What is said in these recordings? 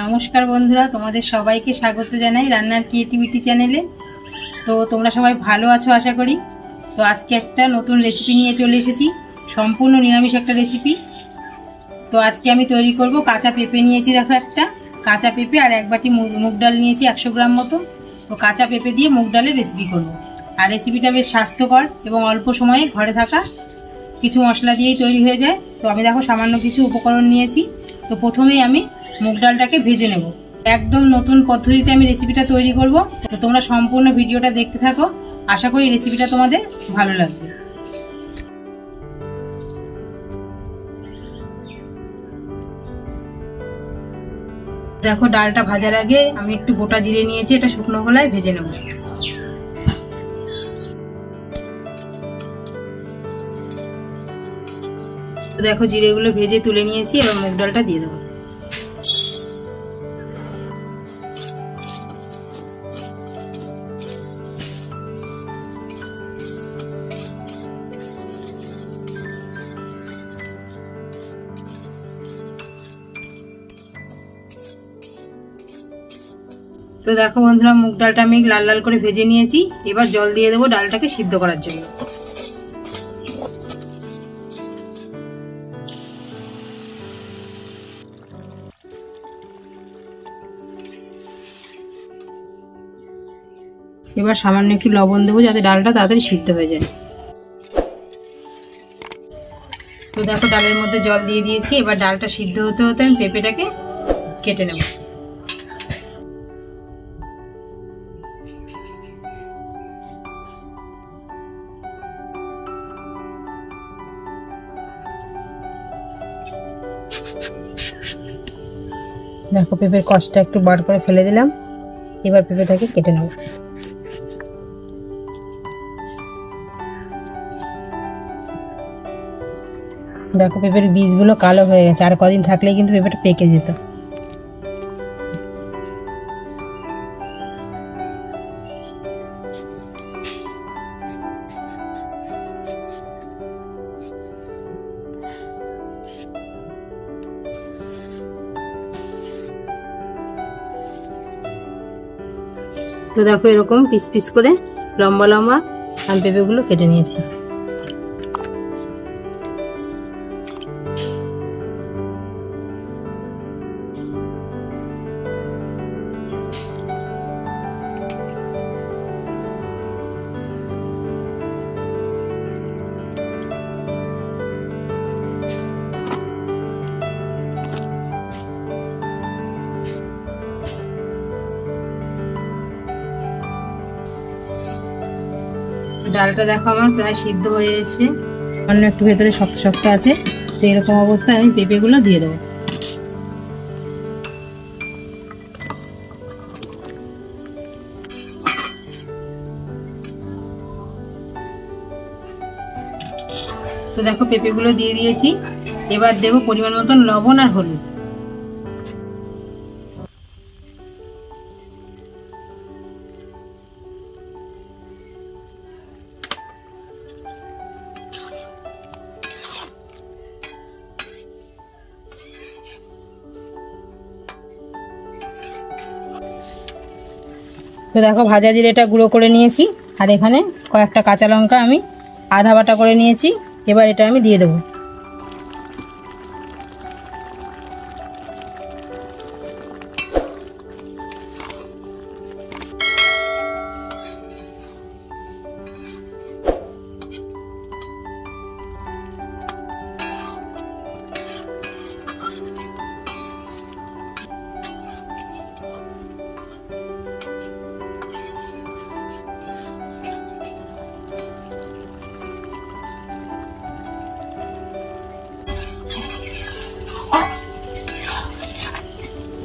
নমস্কার বন্ধুরা, তোমাদের সবাইকে স্বাগত জানাই রান্নার ক্রিয়েটিভিটি চ্যানেলে। তো তোমরা সবাই ভালো আছো আশা করি। তো আজকে একটা নতুন রেসিপি নিয়ে চলে এসেছি, সম্পূর্ণ নিরামিষ একটা রেসিপি। তো আজকে আমি তৈরি করব কাঁচা পেঁপে নিয়েছি, দেখো একটা কাঁচা পেঁপে, আর এক বাটি মুগ ডাল নিয়েছি 100 গ্রাম মতো। তো কাঁচা পেঁপে দিয়ে মুগ ডালের রেসিপি করব। আর রেসিপিটা বেশ স্বাস্থ্যকর এবং অল্প সময়ে ঘরে থাকা কিছু মশলা দিয়েই তৈরি হয়ে যায়। তো আমি দেখো সামান্য কিছু উপকরণ নিয়েছি। তো প্রথমেই আমি মুগ ডালটাকে ভেজে নেব। একদম নতুন পদ্ধতিতে আমি রেসিপিটা তৈরি করব। তো তোমরা সম্পূর্ণ ভিডিওটা দেখতে থাকো, আশা করি রেসিপিটা তোমাদের ভালো লাগবে। দেখো ডালটা ভাজার আগে আমি একটু গোটা জিরে নিয়েছি, এটা শুকনো খোলায় ভেজে নেব। দেখো জিরেগুলো ভেজে তুলে নিয়েছি, এবার মুগ ডালটা দিয়ে দেবো। তো দেখো বন্ধুরা, মুগ ডালটা আমি লাল লাল করে ভেজে নিয়েছি। এবার জল দিয়ে দেবো ডালটাকে সিদ্ধ করার জন্য। এবার সামান্য একটু লবণ দেবো যাতে ডালটা তাড়াতাড়ি সিদ্ধ হয়ে যায়। তো দেখো ডালের মধ্যে জল দিয়ে দিয়েছি। এবার ডালটা সিদ্ধ হতে হতে আমি পেঁপেটাকে কেটে নেব। দেখো পেঁপের কষটা একটু বার করে ফেলে দিলাম। এবার পেঁপেটাকে কেটে নেব। দেখো পেঁপের বীজগুলো কালো হয়ে গেছে, আর কদিন থাকলেই কিন্তু পেঁপেটা পেকে যেত। তো দেখো এরকম পিস পিস করে লম্বা লম্বা আমি পেঁপেগুলো কেটে নিয়েছি। ডালটা দেখো আমার প্রায় সিদ্ধ হয়ে এসেছে, অন্য একটু ভেতরে শক্ত শক্ত আছে। তো এরকম অবস্থায় আমি পেঁপেগুলো দিয়ে দেবো। তো দেখো পেঁপেগুলো দিয়ে দিয়েছি। এবার দেবো পরিমাণ মতন লবণ আর হলুদ। তো দেখো ভাজা জিরেটা গুঁড়ো করে নিয়েছি, আর এখানে কয়েকটা কাঁচা লঙ্কা আমি আধা বাটা করে নিয়েছি। এবার এটা আমি দিয়ে দেবো।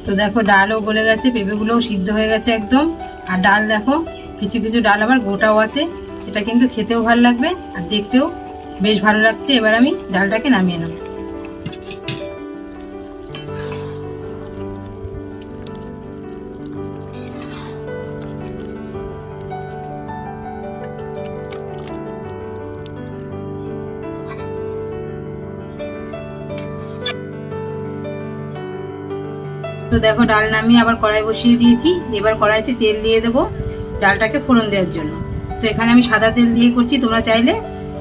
তো দেখো ডালও গলে গেছে, পেঁপেগুলোও সিদ্ধ হয়ে গেছে একদম। আর ডাল দেখো কিছু কিছু ডাল আবার গোটাও আছে। এটা কিন্তু খেতেও ভালো লাগবে আর দেখতেও বেশ ভালো লাগছে। এবার আমি ডালটাকে নামিয়ে নেব। তো দেখো ডাল নামিয়ে আবার কড়াই বসিয়ে দিয়েছি। এবার কড়াইতে তেল দিয়ে দেবো ডালটাকে ফোড়ন দেওয়ার জন্য। তো এখানে আমি সাদা তেল দিয়ে করছি, তোমরা চাইলে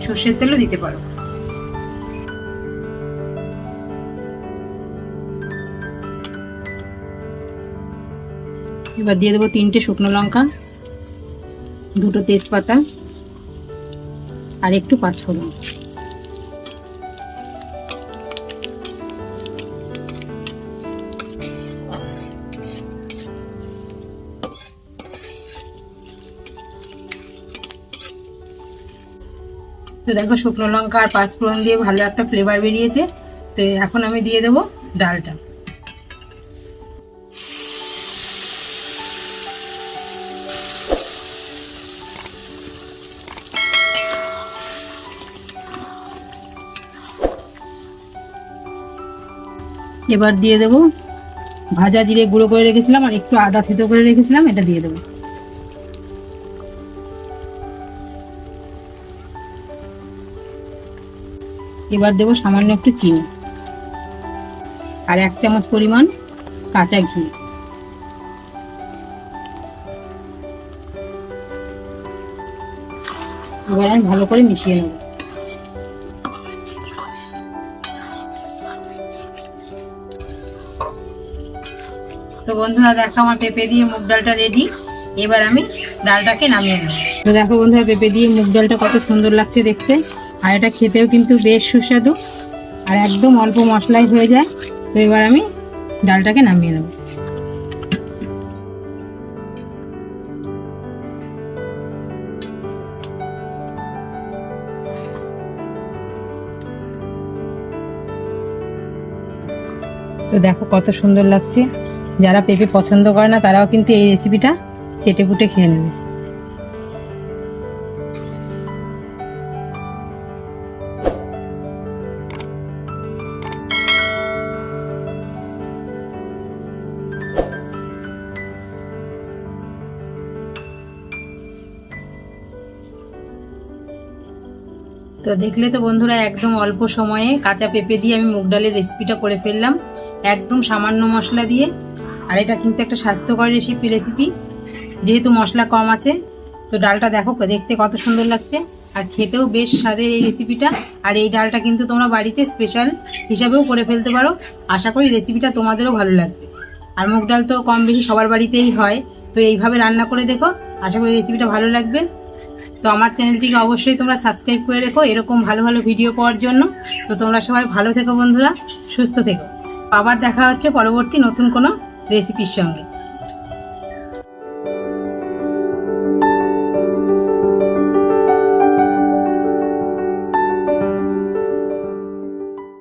সর্ষের তেলও দিতে পারো। এবার দিয়ে দেবো 3টে শুকনো লঙ্কা, 2টো তেজপাতা আর একটু পাঁচফোড়ন। তো দেখো শুকনো লঙ্কা আর পাঁচফোড়ন দিয়ে ভালো একটা ফ্লেভার বেরিয়েছে। তো এখন আমি দিয়ে দেবো ডালটা। এবার দিয়ে দেবো ভাজা জিরে গুঁড়ো করে রেখেছিলাম আর একটু আদা থেতো করে রেখেছিলাম, এটা দিয়ে দেবো। এবার দেবো সামান্য একটু চিনি আর 1 চামচ পরিমাণ কাঁচা ঘি। এবার আমি ভালো করে মিশিয়ে নেব। তো বন্ধুরা দেখো আমার পেঁপে দিয়ে মুগ ডালটা রেডি। এবার আমি ডালটাকে নামিয়ে নেব। তো দেখো বন্ধুরা পেঁপে দিয়ে মুগ ডালটা কত সুন্দর লাগছে দেখতে, আর এটা খেতেও কিন্তু বেশ সুস্বাদু আর একদম অল্প মশলাই হয়ে যায়। তো এবার আমি ডালটাকে নামিয়ে নেব। তো দেখো কত সুন্দর লাগছে। যারা পেঁপে পছন্দ করে না তারাও কিন্তু এই রেসিপিটা চেটে পুটে খেয়ে নেবে। তো দেখলে তো বন্ধুরা একদম অল্প সময়ে কাঁচা পেঁপে দিয়ে আমি মুগ ডালের রেসিপিটা করে ফেললাম, একদম সামান্য মশলা দিয়ে। আর এটা কিন্তু একটা স্বাস্থ্যকর রেসিপি যেহেতু মশলা কম আছে। তো ডালটা দেখো দেখতে কত সুন্দর লাগছে আর খেতেও বেশ স্বাদের এই রেসিপিটা। আর এই ডালটা কিন্তু তোমরা বাড়িতে স্পেশাল হিসাবেও করে ফেলতে পারো। আশা করি রেসিপিটা তোমাদেরও ভালো লাগবে। আর মুগ ডাল তো কম বেশি সবার বাড়িতেই হয়, তো এইভাবে রান্না করে দেখো, আশা করি রেসিপিটা ভালো লাগবে। তো আমার চ্যানেলটিকে অবশ্যই তোমরা সাবস্ক্রাইব করে রেখো এরকম ভালো ভালো ভিডিও পাওয়ার জন্য। তো তোমরা সবাই ভালো থেকো বন্ধুরা, সুস্থ থেকো। আবার দেখা হচ্ছে পরবর্তী নতুন কোনো রেসিপির সঙ্গে।